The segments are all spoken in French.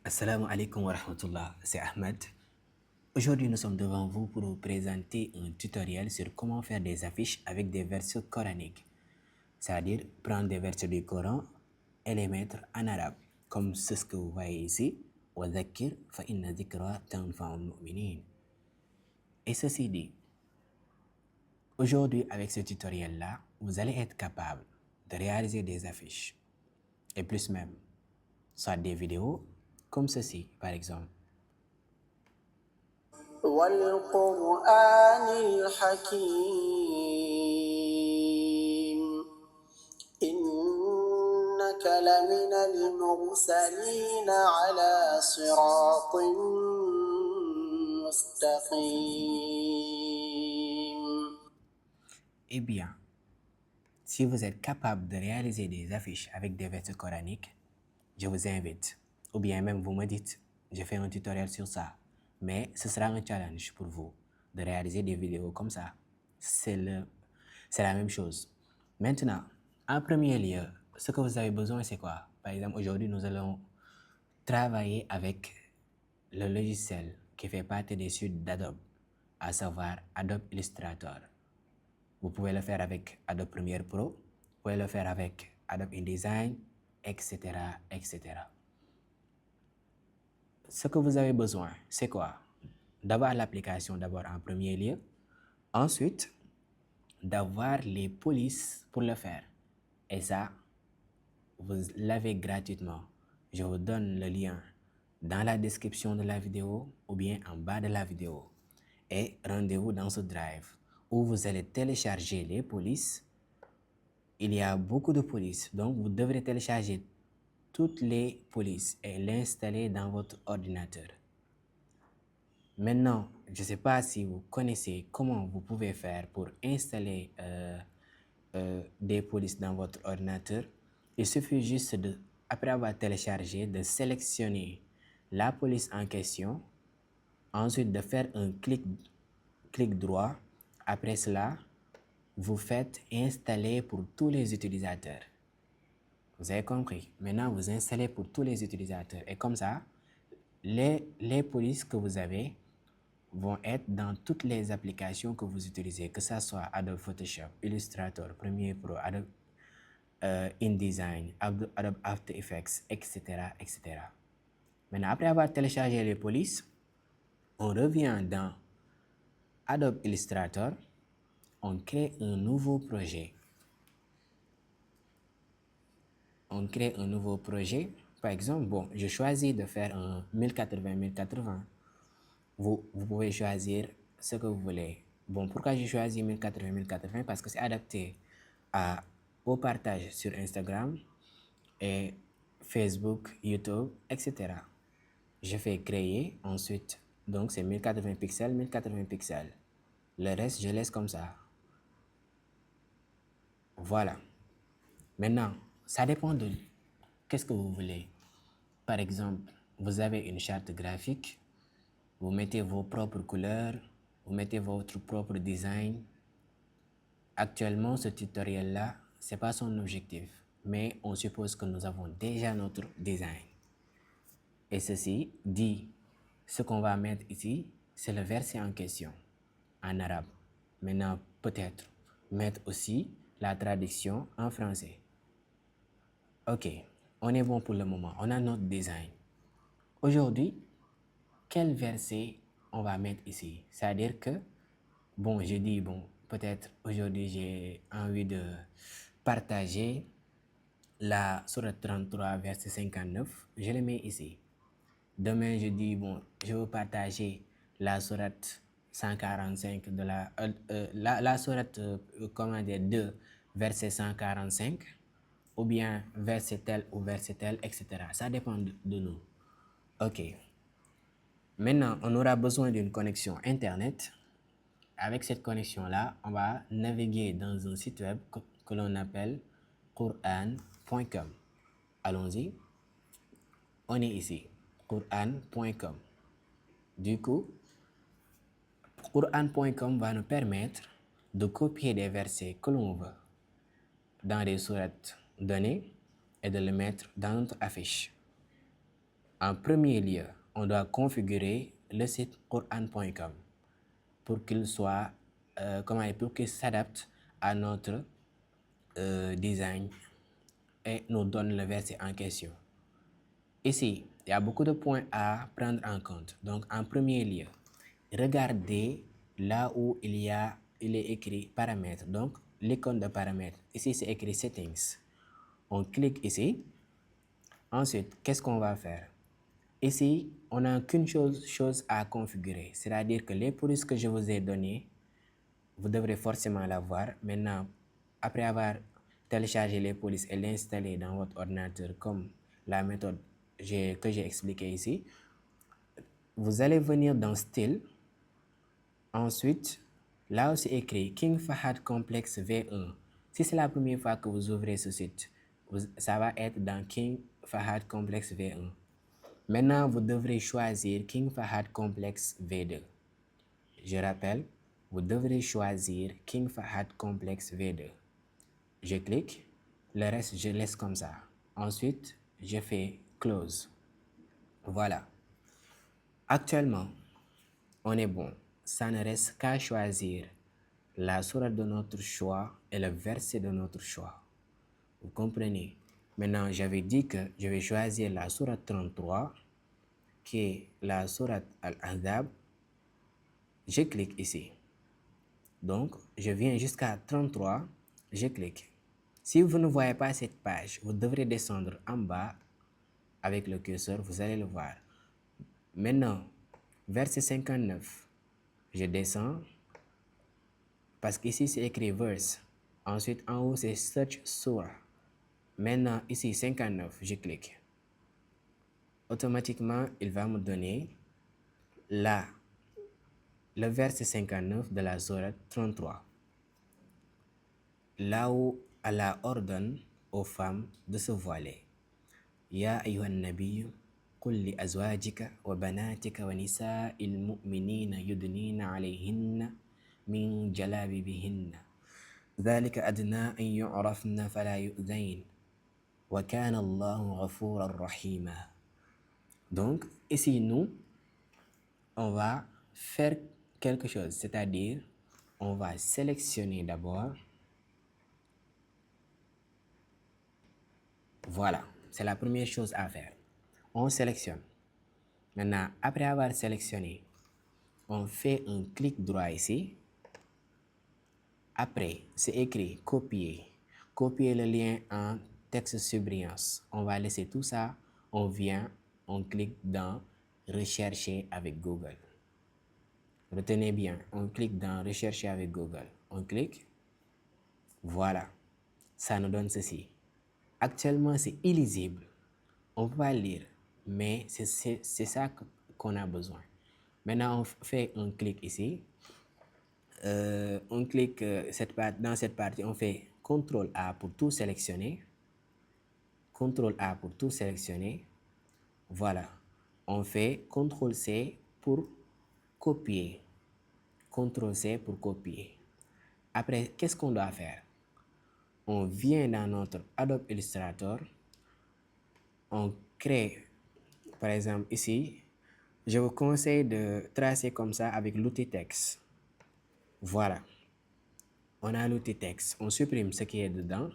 Assalamu alaikum wa rahmatullah, c'est Ahmed. Aujourd'hui, nous sommes devant vous pour vous présenter un tutoriel sur comment faire des affiches avec des versets coraniques. C'est-à-dire prendre des versets du Coran et les mettre en arabe, comme ce que vous voyez ici. وَذَكِّرْ فَإِنَّ ذِكْرَى تَنْفَعُ الْمُؤْمِنِينَ. Et ceci dit, aujourd'hui, avec ce tutoriel-là, vous allez être capable de réaliser des affiches, et plus même, soit des vidéos, comme ceci, par exemple. والقرآن الحكيم إنك لمن المرسلين على صراط مستقيم. Eh bien, si vous êtes capable de réaliser des affiches avec des versets coraniques, je vous invite, ou bien même vous me dites, j'ai fait un tutoriel sur ça, mais ce sera un challenge pour vous de réaliser des vidéos comme ça. C'est la même chose. Maintenant, en premier lieu, ce que vous avez besoin, c'est quoi? Par exemple, aujourd'hui, nous allons travailler avec le logiciel qui fait partie des suites d'Adobe, à savoir Adobe Illustrator. Vous pouvez le faire avec Adobe Premiere Pro, vous pouvez le faire avec Adobe InDesign, etc., etc. Ce que vous avez besoin, c'est quoi? D'avoir l'application d'abord en premier lieu. Ensuite, d'avoir les polices pour le faire. Et ça, vous l'avez gratuitement. Je vous donne le lien dans la description de la vidéo ou bien en bas de la vidéo. Et rendez-vous dans ce drive où vous allez télécharger les polices. Il y a beaucoup de polices, donc vous devrez télécharger toutes les polices et l'installer dans votre ordinateur. Maintenant, je ne sais pas si vous connaissez comment vous pouvez faire pour installer des polices dans votre ordinateur. Il suffit juste de, après avoir téléchargé, de sélectionner la police en question, ensuite de faire un clic droit. Après cela, vous faites installer pour tous les utilisateurs. Vous avez compris? Maintenant, vous installez pour tous les utilisateurs. Et comme ça, les polices que vous avez vont être dans toutes les applications que vous utilisez, que ce soit Adobe Photoshop, Illustrator, Premiere Pro, Adobe InDesign, Adobe After Effects, etc., etc. Maintenant, après avoir téléchargé les polices, on revient dans Adobe Illustrator, on crée un nouveau projet. On crée un nouveau projet. Par exemple, bon, je choisis de faire un 1080-1080. Vous pouvez choisir ce que vous voulez. Bon, pourquoi j'ai choisi 1080-1080? Parce que c'est adapté au partage sur Instagram et Facebook, YouTube, etc. Je fais créer, ensuite, donc c'est 1080 pixels, 1080 pixels. Le reste, je laisse comme ça. Voilà. Maintenant, ça dépend de qu'est-ce que vous voulez. Par exemple, vous avez une charte graphique, vous mettez vos propres couleurs, vous mettez votre propre design. Actuellement, ce tutoriel-là, ce n'est pas son objectif, mais on suppose que nous avons déjà notre design. Et ceci dit, ce qu'on va mettre ici, c'est le verset en question, en arabe. Maintenant, peut-être mettre aussi la traduction en français. Ok, on est bon pour le moment, on a notre design. Aujourd'hui, quel verset on va mettre ici? C'est-à-dire que, bon, je dis, bon, peut-être aujourd'hui j'ai envie de partager la sourate 33, verset 59, je le mets ici. Demain, je dis, bon, je veux partager la sourate 145 de la sourate, comment dire, 2, verset 145, ou bien verset tel ou verset tel, etc. Ça dépend de nous. Ok. Maintenant, on aura besoin d'une connexion Internet. Avec cette connexion-là, on va naviguer dans un site web que l'on appelle quran.com. Allons-y. On est ici, quran.com. Du coup, quran.com va nous permettre de copier des versets que l'on veut dans des sourates données et de les mettre dans notre affiche. En premier lieu, on doit configurer le site quran.com pour qu'il soit, pour qu'il s'adapte à notre design et nous donne le verset en question. Ici, il y a beaucoup de points à prendre en compte. Donc, en premier lieu, regardez là où il est écrit paramètres. Donc, l'icône de paramètres. Ici, c'est écrit settings. On clique ici. Ensuite, qu'est-ce qu'on va faire? Ici, on n'a qu'une chose à configurer. C'est-à-dire que les polices que je vous ai données, vous devrez forcément l'avoir. Maintenant, après avoir téléchargé les polices et l'installer dans votre ordinateur comme la méthode que j'ai expliquée ici, vous allez venir dans Style. Ensuite, là où c'est écrit King Fahad Complex V1. Si c'est la première fois que vous ouvrez ce site, ça va être dans King Fahad Complex V1. Maintenant, vous devrez choisir King Fahad Complex V2. Je rappelle, vous devrez choisir King Fahad Complex V2. Je clique, le reste, je laisse comme ça. Ensuite, je fais Close. Voilà. Actuellement, on est bon. Ça ne reste qu'à choisir la sourate de notre choix et le verset de notre choix. Vous comprenez? Maintenant, j'avais dit que je vais choisir la sourate 33, qui est la sourate Al-Ahzab. Je clique ici. Donc, je viens jusqu'à 33, je clique. Si vous ne voyez pas cette page, vous devrez descendre en bas avec le curseur, vous allez le voir. Maintenant, verset 59, je descends parce qu'ici c'est écrit verse. Ensuite, en haut, c'est search surah. Maintenant, ici 59, je clique. Automatiquement, il va me donner le verset 59 de la sourate 33. Là où Allah ordonne aux femmes de se voiler. Ya ayyuhan nabiyyu qul li azwajika wa banatika wa nisa'il mu'minina yudnina alayhinna min jalabibihinna. ذلك أدنى أن يعرفن فلا يؤذين وكان الله غفورا رحيما. Donc, ici, nous, on va faire quelque chose, c'est-à-dire, on va sélectionner d'abord. Voilà, c'est la première chose à faire. On sélectionne. Maintenant, après avoir sélectionné, on fait un clic droit ici. Après, c'est écrit copier. Copier le lien en texte sur brillance. On va laisser tout ça. On vient, on clique dans rechercher avec Google. Retenez bien, on clique dans rechercher avec Google. On clique. Voilà. Ça nous donne ceci. Actuellement, c'est illisible. On peut pas lire, mais c'est ça qu'on a besoin. Maintenant, on fait un clic ici. On clique dans cette partie, on fait CTRL A pour tout sélectionner. CTRL A pour tout sélectionner. Voilà. On fait CTRL C pour copier. CTRL C pour copier. Après, qu'est-ce qu'on doit faire? On vient dans notre Adobe Illustrator. On crée, par exemple ici, je vous conseille de tracer comme ça avec l'outil texte. Voilà. On a l'outil texte. On supprime ce qui est dedans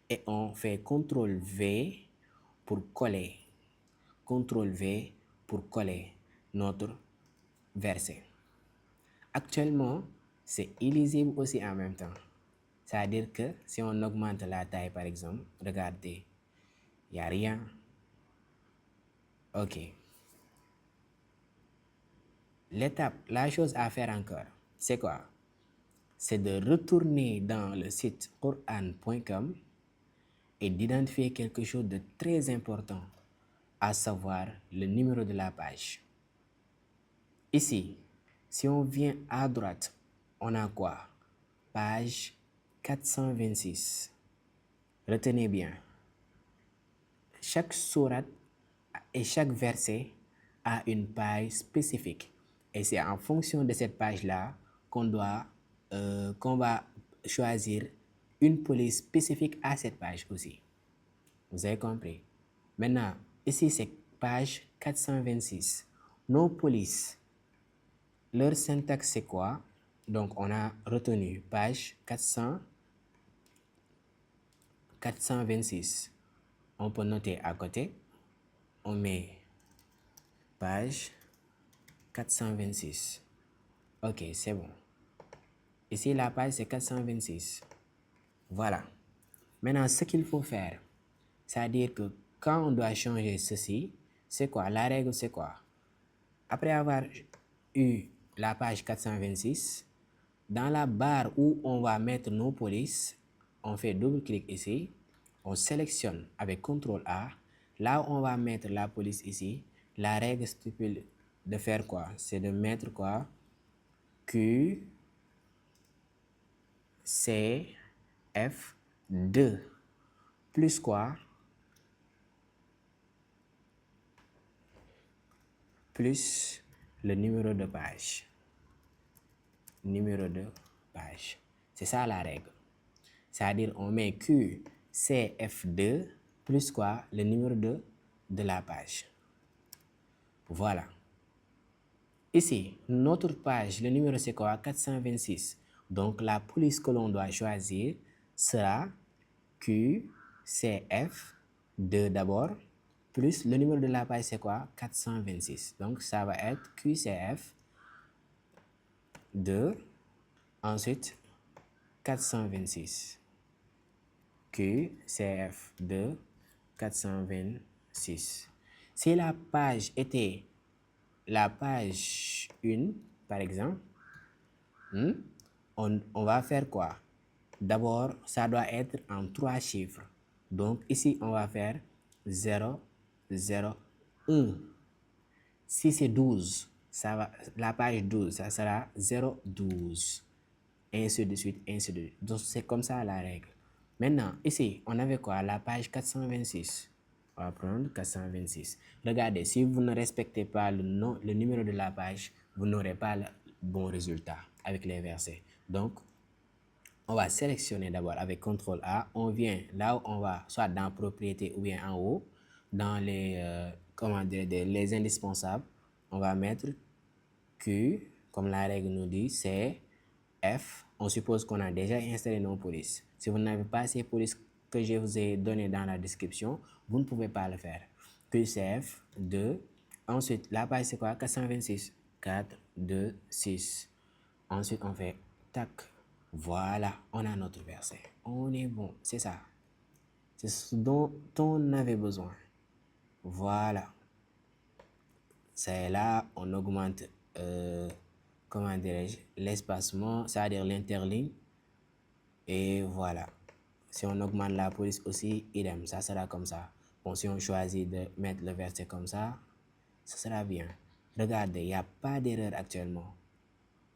et on fait CTRL V pour coller. CTRL V pour coller notre verset. Actuellement, c'est illisible aussi en même temps. C'est-à-dire que si on augmente la taille, par exemple, regardez, il n'y a rien. OK. La chose à faire encore, c'est quoi? C'est de retourner dans le site quran.com et d'identifier quelque chose de très important, à savoir le numéro de la page. Ici, si on vient à droite, on a quoi? Page 426. Retenez bien. Chaque sourate et chaque verset a une page spécifique. Et c'est en fonction de cette page-là qu'on va choisir une police spécifique à cette page aussi. Vous avez compris? Maintenant, ici, c'est page 426. Nos polices, leur syntaxe c'est quoi? Donc on a retenu page 426. On peut noter à côté. On met page 426. Ok, c'est bon. Ici, la page, c'est 426. Voilà. Maintenant, ce qu'il faut faire, c'est-à-dire que quand on doit changer ceci, c'est quoi? La règle, c'est quoi? Après avoir eu la page 426, dans la barre où on va mettre nos polices, on fait double-clic ici, on sélectionne avec CTRL A. Là où on va mettre la police ici, la règle stipule de faire quoi? C'est de mettre quoi? Q, C, F, 2. Plus quoi? Plus le numéro de page. Numéro de page. C'est ça la règle. C'est-à-dire on met Q, C, F, 2 plus quoi? Le numéro de la page. Voilà. Ici, notre page, le numéro c'est quoi? 426. Donc la police que l'on doit choisir sera Q, C, F, 2 d'abord, plus le numéro de la page c'est quoi? 426. Donc ça va être QCF 2, ensuite 426. QCF 2, 426. Si la page était la page 1, par exemple, on va faire quoi? D'abord, ça doit être en 3 chiffres. Donc ici, on va faire 0, 0, 1. Si c'est 12, ça va, la page 12, ça sera 0, 12. Ainsi de suite, ainsi de suite. Donc c'est comme ça la règle. Maintenant, ici, on avait quoi? La page 426. On va prendre 426. Regardez, si vous ne respectez pas le numéro de la page, vous n'aurez pas le bon résultat avec les versets. Donc, on va sélectionner d'abord avec CTRL A. On vient là où on va, soit dans propriété ou bien en haut, dans les, les indispensables. On va mettre Q, comme la règle nous dit, C, F. On suppose qu'on a déjà installé nos polices. Si vous n'avez pas ces polices que je vous ai données dans la description, vous ne pouvez pas le faire. QCF 2. Ensuite, la page c'est quoi? 426. 4, 2, 6. Ensuite, on fait tac. Voilà, on a notre verset. On est bon, c'est ça. C'est ce dont on avait besoin. Voilà. C'est là, on augmente, comment dirais-je, l'espacement, c'est-à-dire l'interligne. Et voilà. Si on augmente la police aussi, idem, ça sera comme ça. Bon, si on choisit de mettre le verset comme ça sera bien. Regardez, il n'y a pas d'erreur actuellement.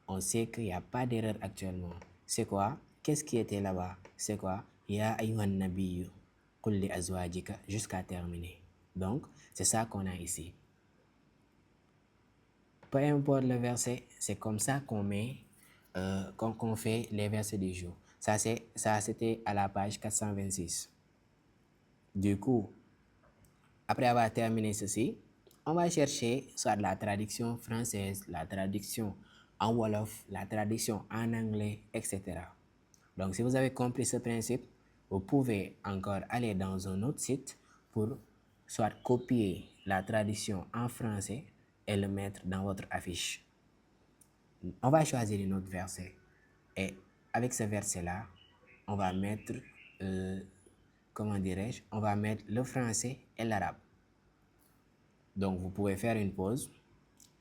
On sait qu'il n'y a pas d'erreur actuellement. C'est quoi? Qu'est-ce qui était là-bas? C'est quoi? Ya ayyuhan nabiyyu qul li azwajika jusqu'à terminer. Donc, c'est ça qu'on a ici. Peu importe le verset, c'est comme ça qu'on met, qu'on fait les versets du jour. Ça, c'était à la page 426. Du coup, après avoir terminé ceci, on va chercher soit la traduction française, la traduction en Wolof, la traduction en anglais, etc. Donc, si vous avez compris ce principe, vous pouvez encore aller dans un autre site pour soit copier la traduction en français et le mettre dans votre affiche. On va choisir une autre verset. Et avec ce verset-là, on va mettre, comment dirais-je, on va mettre le français et l'arabe. Donc, vous pouvez faire une pause,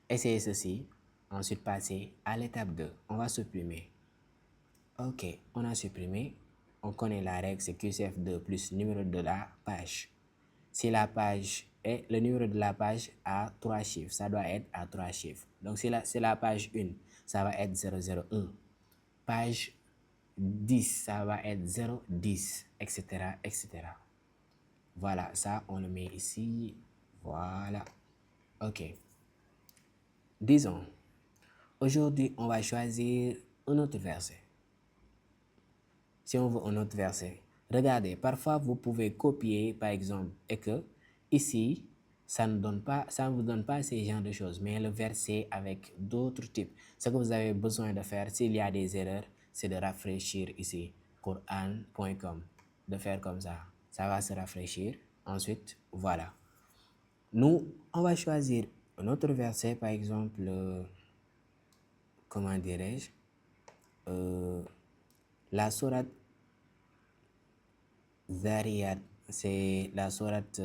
essayer ceci, ensuite passer à l'étape 2. On va supprimer. Ok, on a supprimé. On connaît la règle, c'est QCF2 plus numéro de la page. Si la page est, le numéro de la page a 3 chiffres, ça doit être à 3 chiffres. Donc, si c'est la page 1, ça va être 001. Page 10, ça va être 010, etc., etc. Voilà, ça, on le met ici. Voilà. Ok. Disons, aujourd'hui, on va choisir un autre verset. Si on veut un autre verset, regardez, parfois vous pouvez copier, par exemple, et que ici, ça ne vous donne pas ces genres de choses, mais le verset avec d'autres types. Ce que vous avez besoin de faire, s'il y a des erreurs, c'est de rafraîchir ici, Quran.com, de faire comme ça. Ça va se rafraîchir. Ensuite, voilà. Nous, on va choisir un autre verset, par exemple, comment dirais-je, la sourate Zariyat, c'est la sourate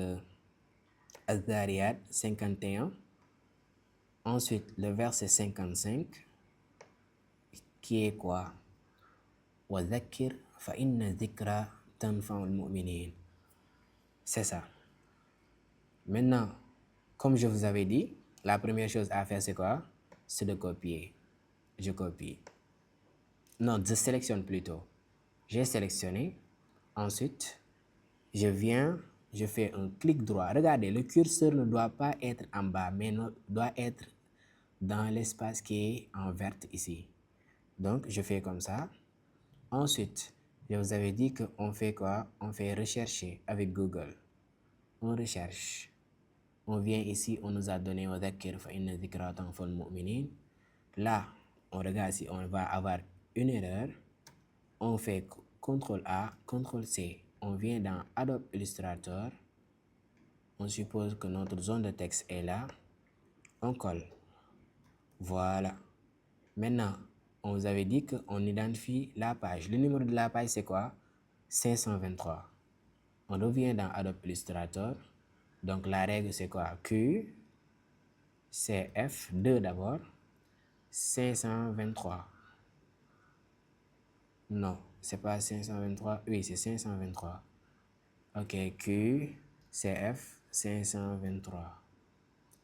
Az-Zariyat 51. Ensuite, le verset 55, qui est quoi? Wa dhakir fa inna dhikra tanfa'ul mu'minin. C'est ça. Maintenant, comme je vous avais dit, la première chose à faire, c'est quoi? C'est de copier. Je copie. Non, je sélectionne plutôt. J'ai sélectionné. Ensuite, je fais un clic droit. Regardez, le curseur ne doit pas être en bas, mais doit être dans l'espace qui est en vert ici. Donc, je fais comme ça. Ensuite, je vous avais dit qu'on fait quoi? On fait rechercher avec Google. On recherche. On vient ici, on nous a donné là, on regarde si on va avoir une erreur. On fait CTRL A, CTRL C. On vient dans Adobe Illustrator. On suppose que notre zone de texte est là. On colle. Voilà. Maintenant, on vous avait dit qu'on identifie la page. Le numéro de la page, c'est quoi? 523. On revient dans Adobe Illustrator. Donc, la règle, c'est quoi? Q, CF, 2 d'abord. 523. Non, c'est pas 523. Oui, c'est 523. Ok, Q, CF, 523.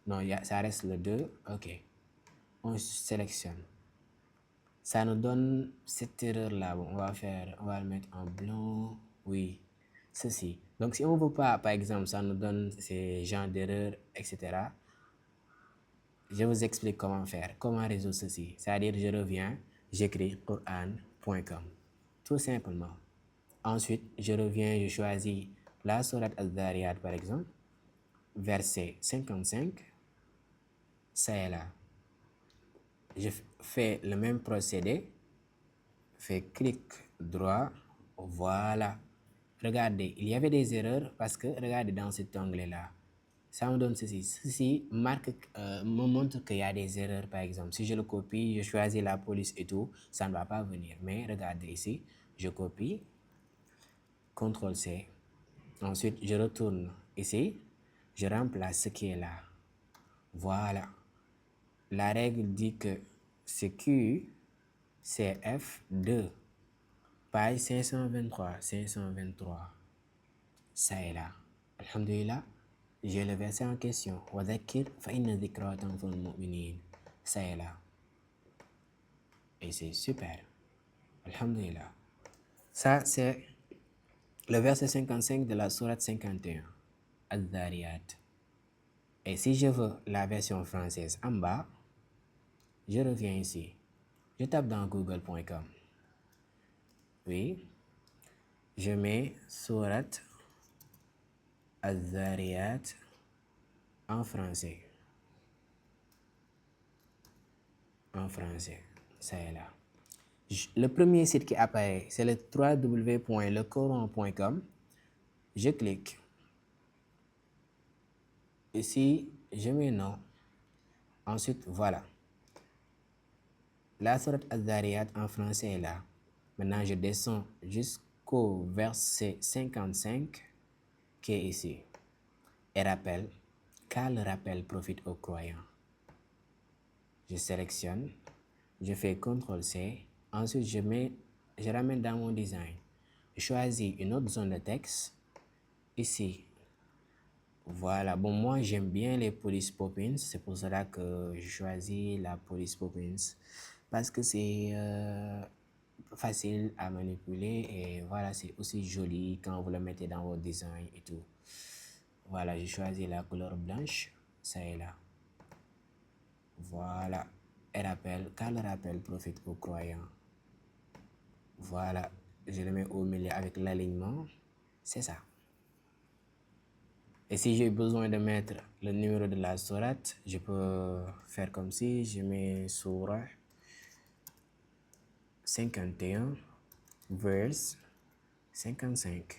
Non, ça reste le 2. Ok. On sélectionne. Ça nous donne cette erreur-là. Bon, on va le mettre en blanc. Oui, ceci. Donc, si on ne veut pas, par exemple, ça nous donne ces genres d'erreurs, etc. Je vous explique comment faire, comment résoudre ceci. C'est-à-dire, je reviens, j'écris Quran.com. Tout simplement. Ensuite, je reviens, je choisis la sourate Az-Zariyat, par exemple, verset 55. Ça est là. Je fais le même procédé. Fais clic droit. Voilà. Regardez, il y avait des erreurs parce que, regardez dans cet onglet-là. Ça me donne ceci. Ceci me montre qu'il y a des erreurs, par exemple. Si je le copie, je choisis la police et tout, ça ne va pas venir. Mais regardez ici, je copie, CTRL-C. Ensuite, je retourne ici, je remplace ce qui est là. Voilà. La règle dit que c'est Q, c'est F2. Page 523, 523. Ça est là. Alhamdulillah. J'ai le verset en question. Ça est là. Et c'est super. Alhamdulillah. Ça, c'est le verset 55 de la sourate 51. Al-Dhariyat. Et si je veux la version française en bas, je reviens ici. Je tape dans google.com. Oui. Je mets sourate Al-Dhariyat en français. En français. Ça est là. Le premier site qui apparaît, c'est le www.lecoran.com. Je clique. Ici, je mets non. Ensuite, voilà. La sourate Az-Zariyat en français est là. Maintenant, je descends jusqu'au verset 55 qui est ici. Et rappelle, car le rappel profite aux croyants. Je sélectionne, je fais CTRL-C. Ensuite, je ramène dans mon design. Je choisis une autre zone de texte. Ici, voilà. Bon, moi, j'aime bien les police poppins. C'est pour cela que je choisis la police poppins. Parce que c'est facile à manipuler. Et voilà, c'est aussi joli quand vous le mettez dans votre design et tout. Voilà, j'ai choisi la couleur blanche. Ça est là. Voilà. Et rappel, car le rappel profite aux croyants. Voilà. Je le mets au milieu avec l'alignement. C'est ça. Et si j'ai besoin de mettre le numéro de la sourate, je peux faire comme si je mets sourate 51, verse 55.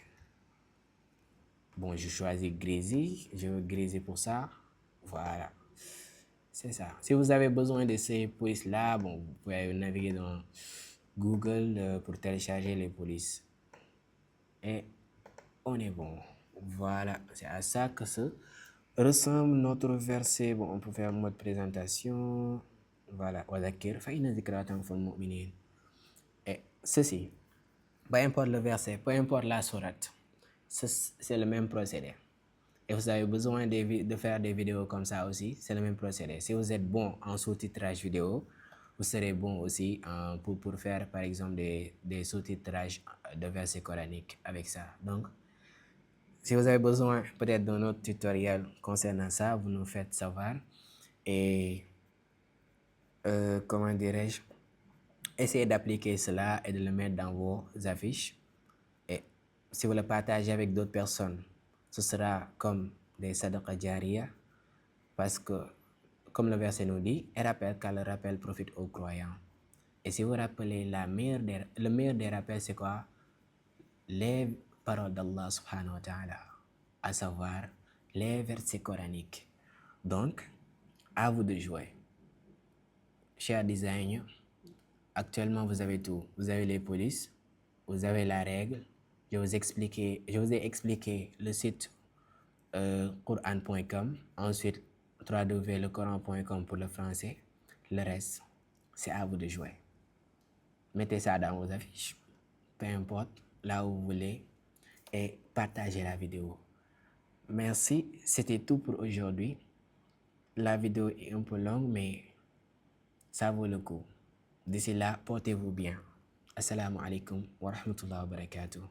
Bon, je choisis griser, je veux griser pour ça. Voilà, c'est ça. Si vous avez besoin de ces polices-là, bon, vous pouvez naviguer dans Google pour télécharger les polices. Et on est bon. Voilà, c'est à ça que se ressemble notre verset. Bon, on peut faire mode présentation. Voilà, et ceci, peu importe le verset, peu importe la sourate, c'est le même procédé. Et vous avez besoin de faire des vidéos comme ça aussi, c'est le même procédé. Si vous êtes bon en sous-titrage vidéo, vous serez bon aussi pour faire par exemple des sous-titrages de versets coraniques avec ça. Donc, si vous avez besoin peut-être d'un autre tutoriel concernant ça, vous nous faites savoir. Et comment dirais-je, essayez d'appliquer cela et de le mettre dans vos affiches. Et si vous le partagez avec d'autres personnes, ce sera comme des sadaqa jariya, parce que, comme le verset nous dit, et rappelle car le rappel profite aux croyants. Et si vous rappelez le meilleur des rappels, c'est quoi? Les paroles d'Allah subhanahu wa ta'ala, à savoir les versets coraniques. Donc, à vous de jouer. Cher designer, actuellement vous avez tout. Vous avez les polices, vous avez la règle. Je vous ai expliqué le site quran.com, ensuite www.lecoran.com pour le français. Le reste, c'est à vous de jouer. Mettez ça dans vos affiches, peu importe, là où vous voulez, et partagez la vidéo. Merci, c'était tout pour aujourd'hui. La vidéo est un peu longue, mais ça vaut le coup. D'ici là, portez-vous bien. Assalamu alaikum wa rahmatullahi wa barakatuh.